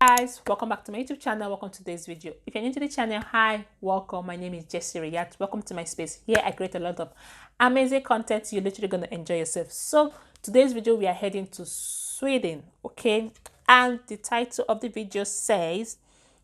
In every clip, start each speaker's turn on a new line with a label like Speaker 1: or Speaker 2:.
Speaker 1: Guys, welcome back to my YouTube channel. Welcome to today's video. If you're new to the channel, hi, welcome. My name is Jessie Riyat. Welcome to my space. Here I create a lot of amazing content. You're literally going to enjoy yourself. So today's video, we are heading to Sweden, okay? And the title of the video says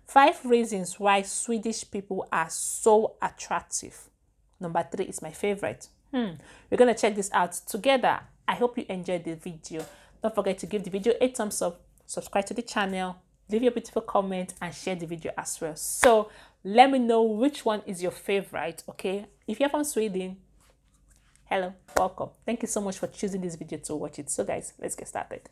Speaker 1: 5 reasons why Swedish people are so attractive. Number 3 is my favorite. We're going to check this out together. I hope you enjoyed the video. Don't forget to give the video a thumbs up, subscribe to the channel, leave your beautiful comment, and share the video as well. So let me know which one is your favorite, okay? If you're from Sweden, hello, welcome. Thank you so much for choosing this video to watch it. So guys, let's get started.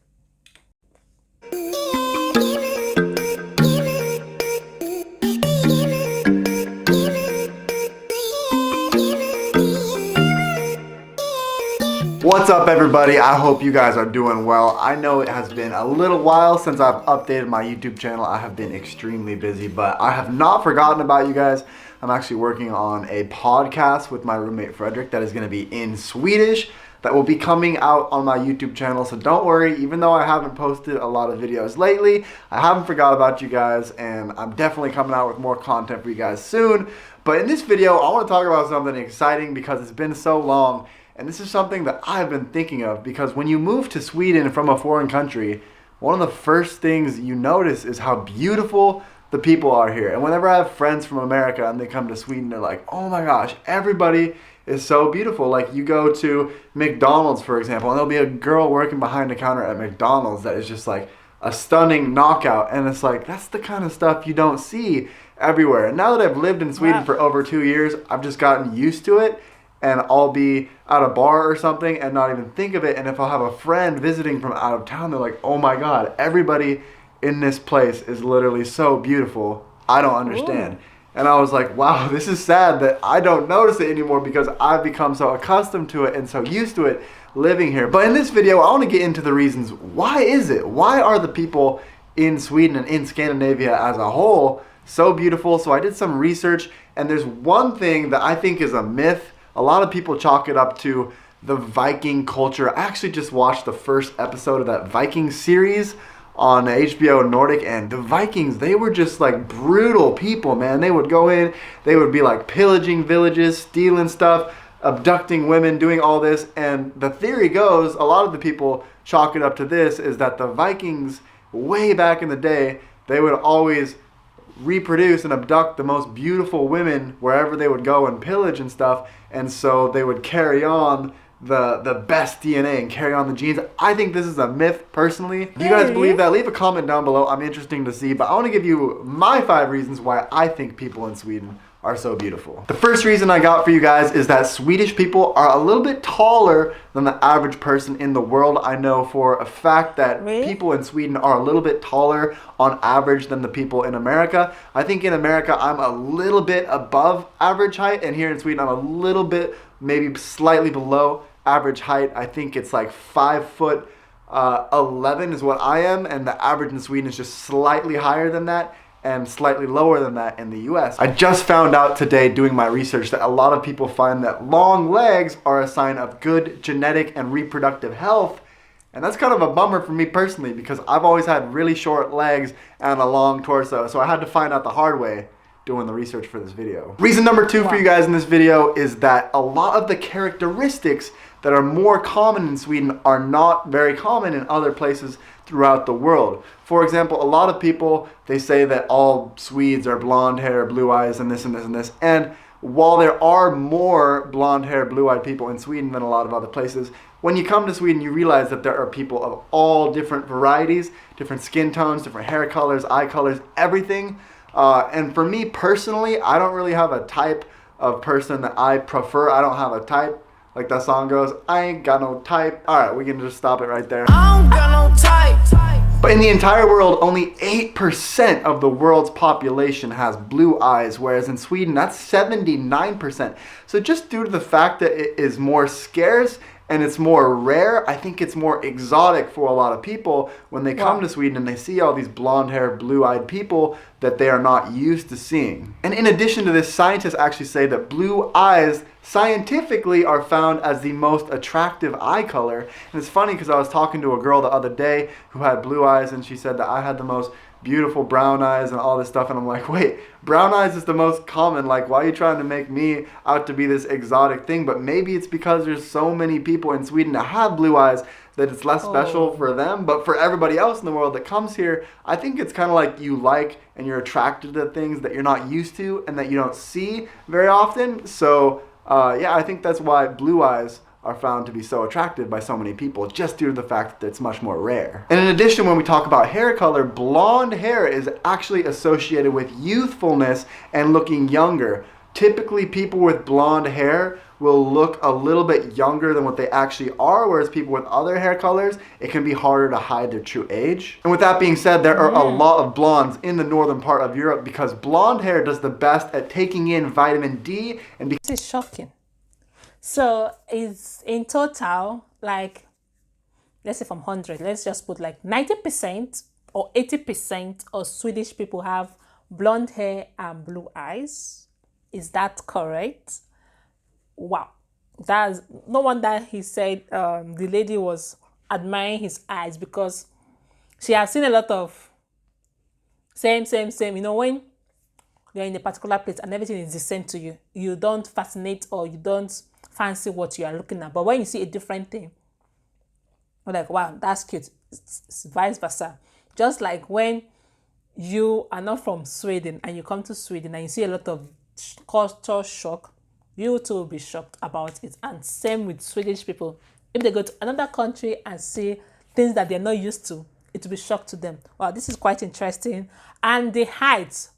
Speaker 2: What's up, everybody? I hope you guys are doing well. I know it has been a little while since I've updated my YouTube channel. I have been extremely busy, but I have not forgotten about you guys. I'm actually working on a podcast with my roommate Frederick that is going to be in Swedish that will be coming out on my YouTube channel. So don't worry, even though I haven't posted a lot of videos lately, I haven't forgot about you guys, and I'm definitely coming out with more content for you guys soon. But in this video, I want to talk about something exciting because it's been so long. And this is something that I've been thinking of, because when you move to Sweden from a foreign country, one of the first things you notice is how beautiful the people are here. And whenever I have friends from America and they come to Sweden, they're like, oh my gosh, everybody is so beautiful. Like, you go to McDonald's, for example, and there'll be a girl working behind the counter at McDonald's that is just like a stunning knockout. And it's like, that's the kind of stuff you don't see everywhere. And now that I've lived in Sweden for over 2 years, I've just gotten used to it. And I'll be at a bar or something and not even think of it. And if I'll have a friend visiting from out of town, they're like, oh my God, everybody in this place is literally so beautiful. I don't understand. Ooh. And I was like, wow, this is sad that I don't notice it anymore because I've become so accustomed to it and so used to it living here. But in this video, I want to get into the reasons. Why is it? Why are the people in Sweden and in Scandinavia as a whole so beautiful? So I did some research, and there's one thing that I think is a myth. A lot of people chalk it up to the Viking culture. I actually just watched the first episode of that Viking series on HBO Nordic, and the Vikings, they were just like brutal people, man. They would go in, they would be like pillaging villages, stealing stuff, abducting women, doing all this. And the theory goes, a lot of the people chalk it up to this, is that the Vikings, way back in the day, they would always reproduce and abduct the most beautiful women wherever they would go and pillage and stuff, and so they would carry on the best DNA and carry on the genes. I think this is a myth, personally. Do you guys believe that? Leave a comment down below. I'm interested to see, but I want to give you my 5 reasons why I think people in Sweden are so beautiful. The first reason I got for you guys is that Swedish people are a little bit taller than the average person in the world. I know for a fact that people in Sweden are a little bit taller on average than the people in America. I think in America I'm a little bit above average height, and here in Sweden I'm a little bit, maybe slightly below average height. I think it's like 5'11" is what I am, and the average in Sweden is just slightly higher than that and slightly lower than that in the US. I just found out today doing my research that a lot of people find that long legs are a sign of good genetic and reproductive health. And that's kind of a bummer for me personally, because I've always had really short legs and a long torso. So I had to find out the hard way doing the research for this video. Reason number 2 for you guys in this video is that a lot of the characteristics that are more common in Sweden are not very common in other places throughout the world. For example, a lot of people, they say that all Swedes are blonde hair, blue eyes, and this and this and this. And while there are more blonde hair, blue-eyed people in Sweden than a lot of other places, when you come to Sweden, you realize that there are people of all different varieties, different skin tones, different hair colors, eye colors, everything. And for me personally, I don't really have a type of person that I prefer. I don't have a type. Like that song goes, I ain't got no type. All right, we can just stop it right there. I don't got no type. But in the entire world, only 8% of the world's population has blue eyes, whereas in Sweden, that's 79%. So just due to the fact that it is more scarce and it's more rare, I think it's more exotic for a lot of people when they come to Sweden and they see all these blonde-haired, blue-eyed people that they are not used to seeing. And in addition to this, scientists actually say that blue eyes scientifically are found as the most attractive eye color. And it's funny because I was talking to a girl the other day who had blue eyes, and she said that I had the most beautiful brown eyes and all this stuff. And I'm like, wait, brown eyes is the most common. Like, why are you trying to make me out to be this exotic thing? But maybe it's because there's so many people in Sweden that have blue eyes that it's less special for them. But for everybody else in the world that comes here, I think it's kind of like you like and you're attracted to things that you're not used to and that you don't see very often. So yeah, I think that's why blue eyes are found to be so attractive by so many people, just due to the fact that it's much more rare. And in addition, when we talk about hair color, blonde hair is actually associated with youthfulness and looking younger. Typically, people with blonde hair will look a little bit younger than what they actually are, whereas people with other hair colors, it can be harder to hide their true age. And with that being said, there are a lot of blondes in the northern part of Europe because blonde hair does the best at taking in vitamin D and
Speaker 1: This is shocking. So it's in total, like, let's say from 100, let's just put like 90% or 80% of Swedish people have blonde hair and blue eyes. Is that correct? Wow. That's no wonder he said the lady was admiring his eyes, because she has seen a lot of same. You know, when you're in a particular place and everything is the same to you, you don't fascinate or you don't fancy what you are looking at. But when you see a different thing, you're like, wow, that's cute. It's vice versa. Just like when you are not from Sweden and you come to Sweden and you see a lot of culture shock, you too will be shocked about it. And same with Swedish people. If they go to another country and see things that they're not used to, it will be shock to them. Wow, this is quite interesting. And the height,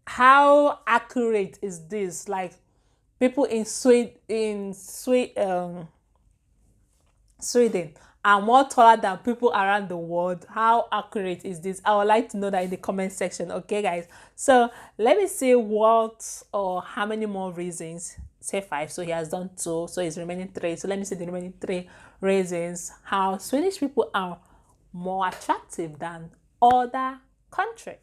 Speaker 1: how accurate is this? Like, people in Sweden are more taller than people around the world. How accurate is this? I would like to know that in the comment section. Okay, guys. So let me see what or how many more reasons. Say 5. So he has done 2. So he's remaining 3. So let me see the remaining 3 reasons how Swedish people are more attractive than other countries.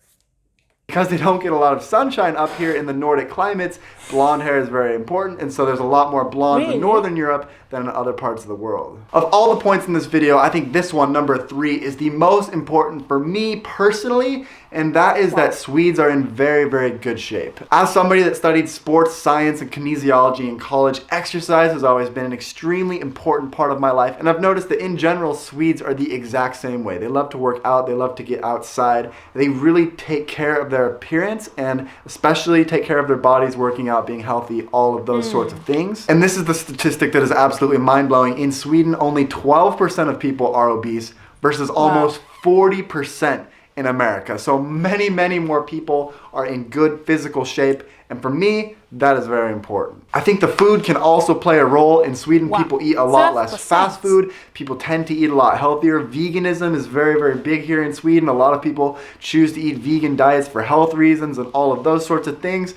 Speaker 2: Because they don't get a lot of sunshine up here in the Nordic climates, blonde hair is very important, and so there's a lot more blondes in Northern Europe than in other parts of the world. Of all the points in this video, I think this one, number 3, is the most important for me personally, and that is that Swedes are in very, very good shape. As somebody that studied sports science and kinesiology in college, exercise has always been an extremely important part of my life, and I've noticed that in general, Swedes are the exact same way. They love to work out, they love to get outside, they really take care of their appearance and especially take care of their bodies, working out, being healthy, all of those sorts of things. And this is the statistic that is absolutely mind-blowing. In Sweden, only 12% of people are obese versus almost 40% in America. So many, many more people are in good physical shape. And for me, that is very important. I think the food can also play a role. In Sweden, people eat a lot less fast food. People tend to eat a lot healthier. Veganism is very, very big here in Sweden. A lot of people choose to eat vegan diets for health reasons and all of those sorts of things.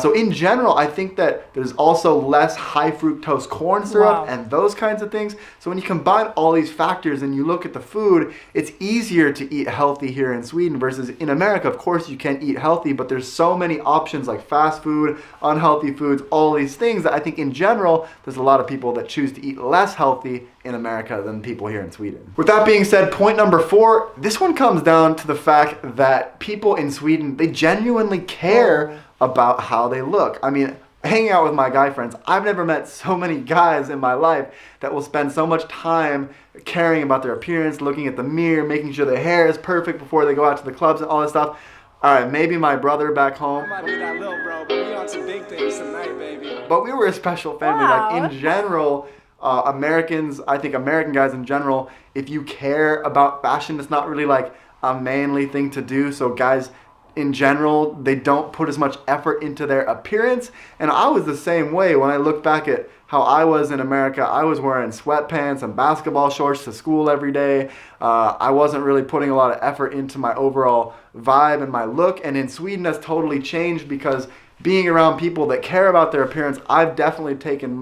Speaker 2: So in general, I think that there's also less high fructose corn syrup and those kinds of things. So when you combine all these factors and you look at the food, it's easier to eat healthy here in Sweden versus in America. Of course, you can eat healthy, but there's so many options like fast food, unhealthy foods, all these things that I think in general, there's a lot of people that choose to eat less healthy in America than people here in Sweden. With that being said, point number 4, this one comes down to the fact that people in Sweden, they genuinely care about how they look. I mean, hanging out with my guy friends, I've never met so many guys in my life that will spend so much time caring about their appearance, looking at the mirror, making sure their hair is perfect before they go out to the clubs and all this stuff. All right, maybe my brother back home.
Speaker 3: Might be that little bro, but we on some big things tonight, baby.
Speaker 2: But we were a special family. Like in general, Americans, I think American guys in general, if you care about fashion, it's not really like a manly thing to do. So guys, in general, they don't put as much effort into their appearance. And I was the same way. When I look back at how I was in America, I was wearing sweatpants and basketball shorts to school every day. I wasn't really putting a lot of effort into my overall vibe and my look. And in Sweden, that's totally changed because being around people that care about their appearance, I've definitely taken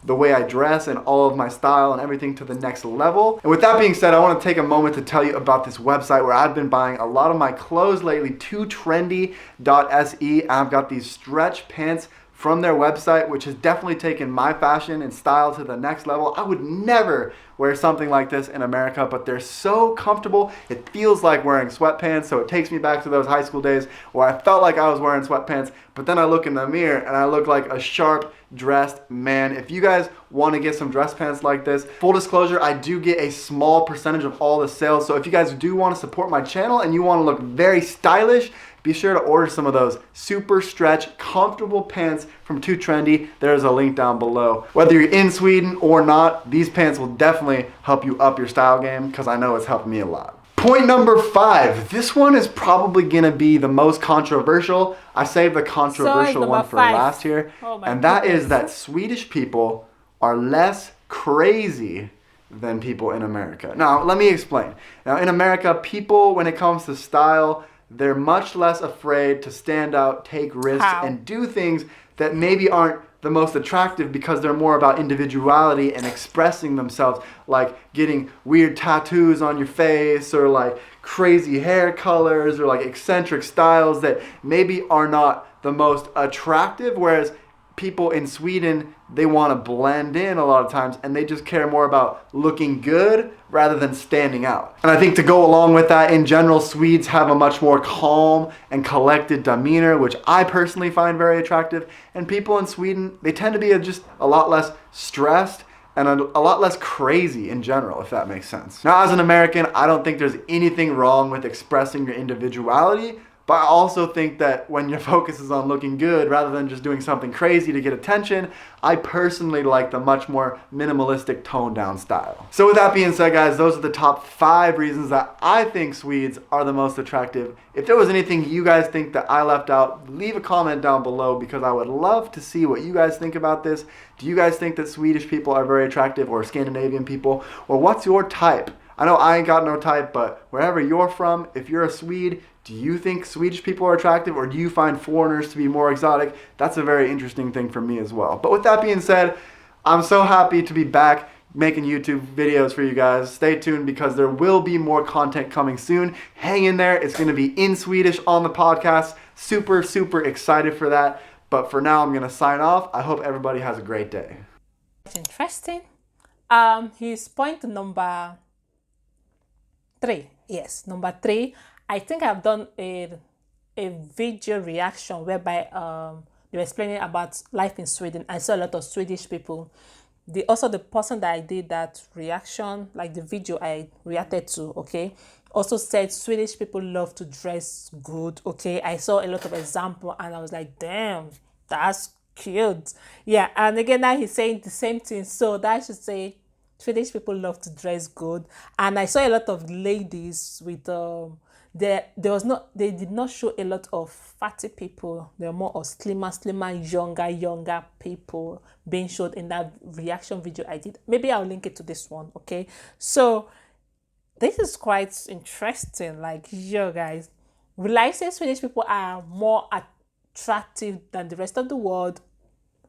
Speaker 2: the way I dress and all of my style and everything to the next level. And with that being said, I want to take a moment to tell you about this website where I've been buying a lot of my clothes lately, tootrendy.se. I've got these stretch pants from their website, which has definitely taken my fashion and style to the next level. I would never wear something like this in America, but they're so comfortable. It feels like wearing sweatpants, so it takes me back to those high school days where I felt like I was wearing sweatpants, but then I look in the mirror and I look like a sharp dressed man. If you guys want to get some dress pants like this, full disclosure, I do get a small percentage of all the sales, so if you guys do want to support my channel and you want to look very stylish, be sure to order some of those super stretch, comfortable pants from Too Trendy. There's a link down below. Whether you're in Sweden or not, these pants will definitely help you up your style game, because I know it's helped me a lot. Point number 5. This one is probably gonna be the most controversial. I saved the controversial one for last here. And that is that Swedish people are less crazy than people in America. Now, let me explain. Now, in America, people, when it comes to style, they're much less afraid to stand out, take risks, and do things that maybe aren't the most attractive, because they're more about individuality and expressing themselves, like getting weird tattoos on your face, or like crazy hair colors, or like eccentric styles that maybe are not the most attractive, whereas people in Sweden, they want to blend in a lot of times, and they just care more about looking good rather than standing out. And I think to go along with that, in general, Swedes have a much more calm and collected demeanor, which I personally find very attractive. And people in Sweden, they tend to be just a lot less stressed and a lot less crazy in general, if that makes sense. Now, as an American, I don't think there's anything wrong with expressing your individuality, but I also think that when your focus is on looking good rather than just doing something crazy to get attention, I personally like the much more minimalistic, toned down style. So with that being said, guys, those are the top 5 reasons that I think Swedes are the most attractive. If there was anything you guys think that I left out, leave a comment down below, because I would love to see what you guys think about this. Do you guys think that Swedish people are very attractive, or Scandinavian people? Or what's your type? I know I ain't got no type, but wherever you're from, if you're a Swede, do you think Swedish people are attractive, or do you find foreigners to be more exotic? That's a very interesting thing for me as well. But with that being said, I'm so happy to be back making YouTube videos for you guys. Stay tuned, because there will be more content coming soon. Hang in there. It's going to be in Swedish on the podcast. Super, super excited for that. But for now, I'm going to sign off. I hope everybody has a great day.
Speaker 1: Interesting. His point number 3. Yes, number 3. I think I've done a video reaction whereby they were explaining about life in Sweden. I saw a lot of Swedish people. Also the person that I did that reaction, like the video I reacted to, okay, also said Swedish people love to dress good, okay. I saw a lot of example and I was like, damn, that's cute. Yeah, and again now he's saying the same thing, so that should say Swedish people love to dress good. And I saw a lot of ladies with they did not show a lot of fatty people. There were more of slimmer, younger people being showed in that reaction video I did. Maybe I'll link it to this one, okay? So this is quite interesting. Like, yo guys, will I say Swedish people are more attractive than the rest of the world?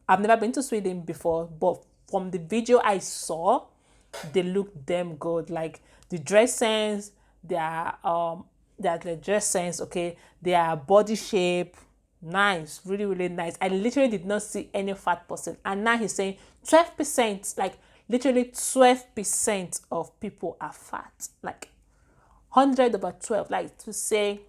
Speaker 1: I've never been to Sweden before, but from the video I saw, they look damn good. Like the dress sense, the dress sense, okay, their body shape, nice, really, really nice. I literally did not see any fat person. And now he's saying 12%, like literally 12% of people are fat. Like 100/12, like to say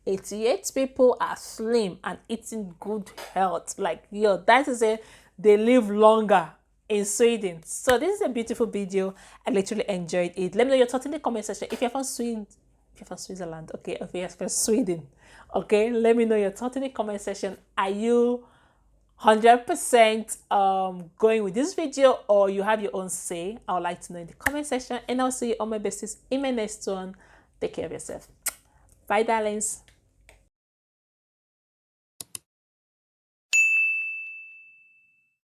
Speaker 1: 88 people are slim and eating good health. Like, yo, that is it. They live longer in Sweden. So this is a beautiful video. I literally enjoyed it. Let me know your thoughts in the comment section. If you're from Sweden, if you're from Switzerland, okay, if you're from Sweden, okay, let me know your thoughts in the comment section. Are you 100% going with this video, or you have your own say? I would like to know in the comment section, and I'll see you on my besties in my next one. Take care of yourself. Bye, darlings.